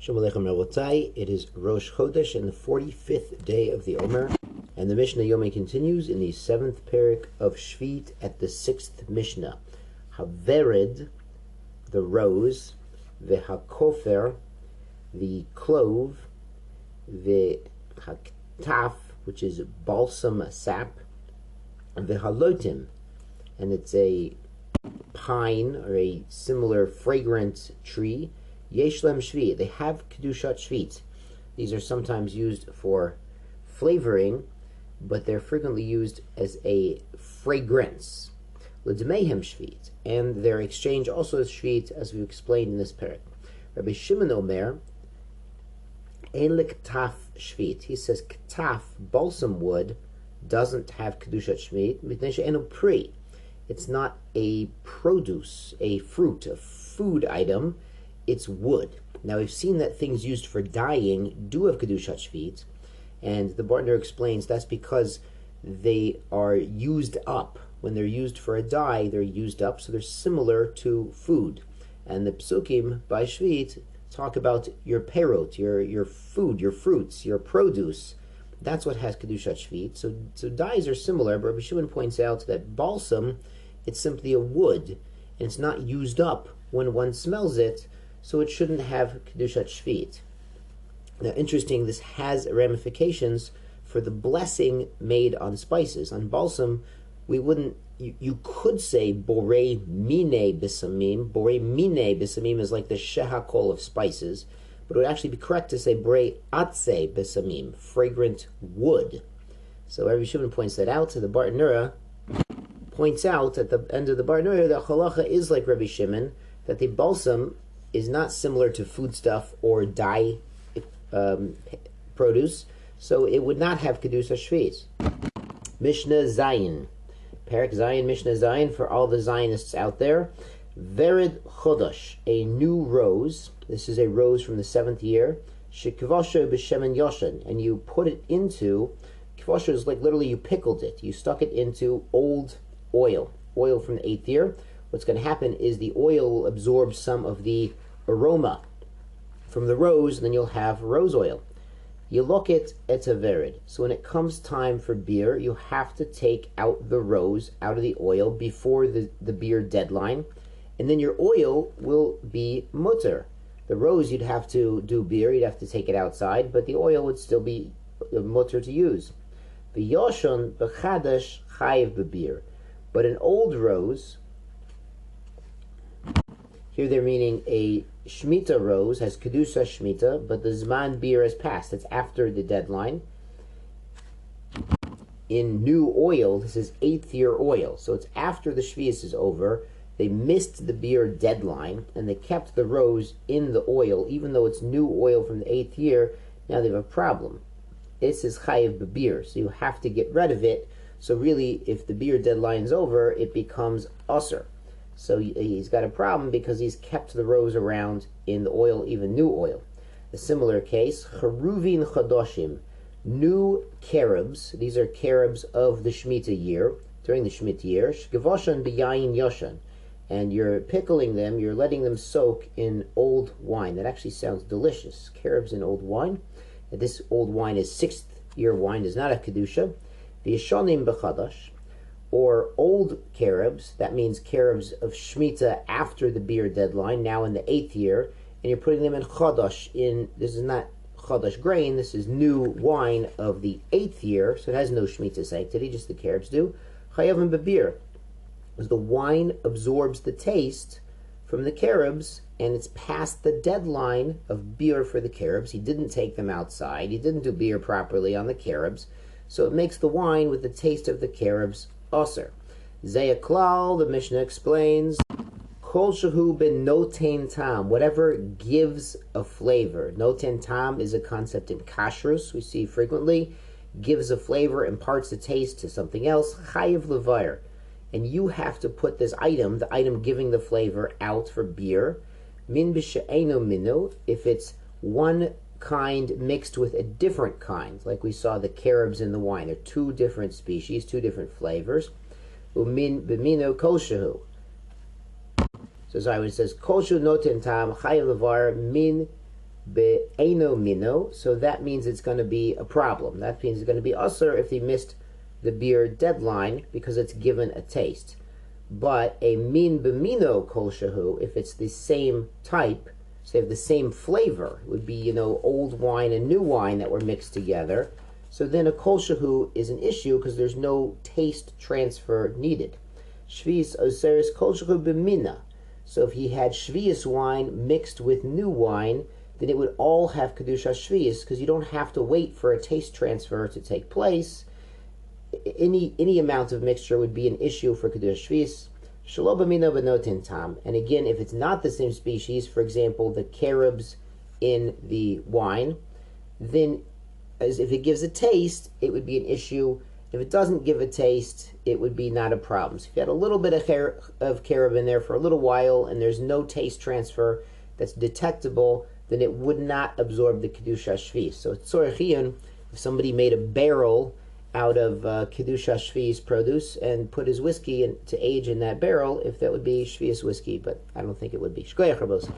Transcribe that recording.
Shalom Aleichem Rabotai. It is Rosh Chodesh and the 45th day of the Omer, and the Mishnah Yomi continues in the 7th parak of Sheviit at the 6th Mishnah. Havered, the rose, v'hakofer, the clove, v'haktaf, which is balsam sap, v'halotim, and it's a pine or a similar fragrant tree. Yeshlem Sheviit, they have Kedushat Sheviit. These are sometimes used for flavoring, but they're frequently used as a fragrance. L'dmehem Sheviit, and their exchange also is Sheviit, as we explained in this parak. Rabbi Shimon Omer, Ein l'ktaf Sheviit. He says ktaf, balsam wood, doesn't have Kedushat Sheviit, mitnei she'enu pri. It's not a produce, a fruit, a food item. It's wood. Now we've seen that things used for dyeing do have Kedushat Sheviit, and the Bartner explains that's because they are used up. When they're used for a dye, they're used up, so they're similar to food. And the psukim by Sheviit talk about your perot, your food, your fruits, your produce. That's what has Kedushat Sheviit. So dyes are similar, but Rabbi Shimon points out that balsam, it's simply a wood, and it's not used up when one smells it, so it shouldn't have Kedushat Sheviit. Now, interesting, this has ramifications for the blessing made on spices. On balsam, we wouldn't, you could say borei mine bisamim. Borei mine bisamim is like the shehakol of spices, but it would actually be correct to say borei atze bisamim, fragrant wood. So Rabbi Shimon points that out. So the Bartner points out at the end of the Bartner that halacha is like Rabbi Shimon, that the balsam is not similar to foodstuff or dye produce, so it would not have Kedusha Sheviit. Mishnah Zayin. Parak Zayin, Mishnah Zayin, for all the Zionists out there. Vered Chodosh, a new rose. This is a rose from the 7th year. Shekvosho b'shemen yoshen, and you put it into, kvosho is like literally you pickled it. You stuck it into old oil from the 8th year. What's going to happen is the oil will absorb some of the aroma from the rose, and then you'll have rose oil. You look at etaverid. So when it comes time for beer, you have to take out the rose out of the oil before the beer deadline, and then your oil will be mutter. The rose, you'd have to do beer, you'd have to take it outside, but the oil would still be mutter to use. The yoshon b'chadash chayiv b'beer. But an old rose, here they're meaning a Shemitah rose, has Kedusha Shemitah, but the Zman beer has passed. It's after the deadline. In new oil, this is 8th year oil, so it's after the Shvius is over. They missed the beer deadline, and they kept the rose in the oil, even though it's new oil from the 8th year. Now they have a problem. This is Chayiv B'beer, so you have to get rid of it. So really, if the beer deadline's over, it becomes Usr. So he's got a problem because he's kept the rose around in the oil, even new oil. A similar case, Cheruvin Chadoshim, new carobs. These are carobs of the Shemitah year, during the Shemitah year. Shgevoshan b'yayin yoshan. And you're pickling them, you're letting them soak in old wine. That actually sounds delicious. Carobs in old wine. And this old wine is 6th year wine, does not have Kedusha. The Yeshonim b'chadash, or old carobs, that means carobs of Shemitah after the beer deadline, now in the 8th year, and you're putting them in Chodosh, this is not Chodosh grain, this is new wine of the 8th year, so it has no Shemitah sanctity, just the carobs do. Chayavim b'beer, because the wine absorbs the taste from the carobs, and it's past the deadline of beer for the carobs. He didn't take them outside, he didn't do beer properly on the carobs, so it makes the wine with the taste of the carobs Osir. Zeya Klal, the Mishnah explains, Kol Shehu ben Noten Tam, whatever gives a flavor. Noten Tam is a concept in kashrus, we see frequently, gives a flavor, imparts a taste to something else, Chayiv Levair. And you have to put this item, the item giving the flavor, out for beer. Min b'she'enu minu, if it's one kind mixed with a different kind, like we saw the carobs in the wine. They're two different species, two different flavors. Umin b'mino kol shehu. So sorry, when it says kol shehu noten tam chayav levar min be'eno mino, so that means it's going to be a problem. That means it's going to be usher if he missed the beer deadline because it's given a taste. But a min b'mino kol shehu, if it's the same type, say the same flavor, it would be, old wine and new wine that were mixed together. So then a kol shehu is an issue because there's no taste transfer needed. Shvius oseris kol shehu b'mina. So if he had shvius wine mixed with new wine, then it would all have kedusha shvius because you don't have to wait for a taste transfer to take place. Any amount of mixture would be an issue for kedusha shvius. Shelo b'mino b'notin tam. And again, if it's not the same species, for example, the carobs in the wine, then as if it gives a taste, it would be an issue. If it doesn't give a taste, it would be not a problem. So if you had a little bit of carob in there for a little while and there's no taste transfer that's detectable, then it would not absorb the kedusha shvius. So it's tzorechiyun if somebody made a barrel out of kedusha shvius produce and put his whiskey to age in that barrel, if that would be shvius whiskey, but I don't think it would be. Shkoyach Rabos.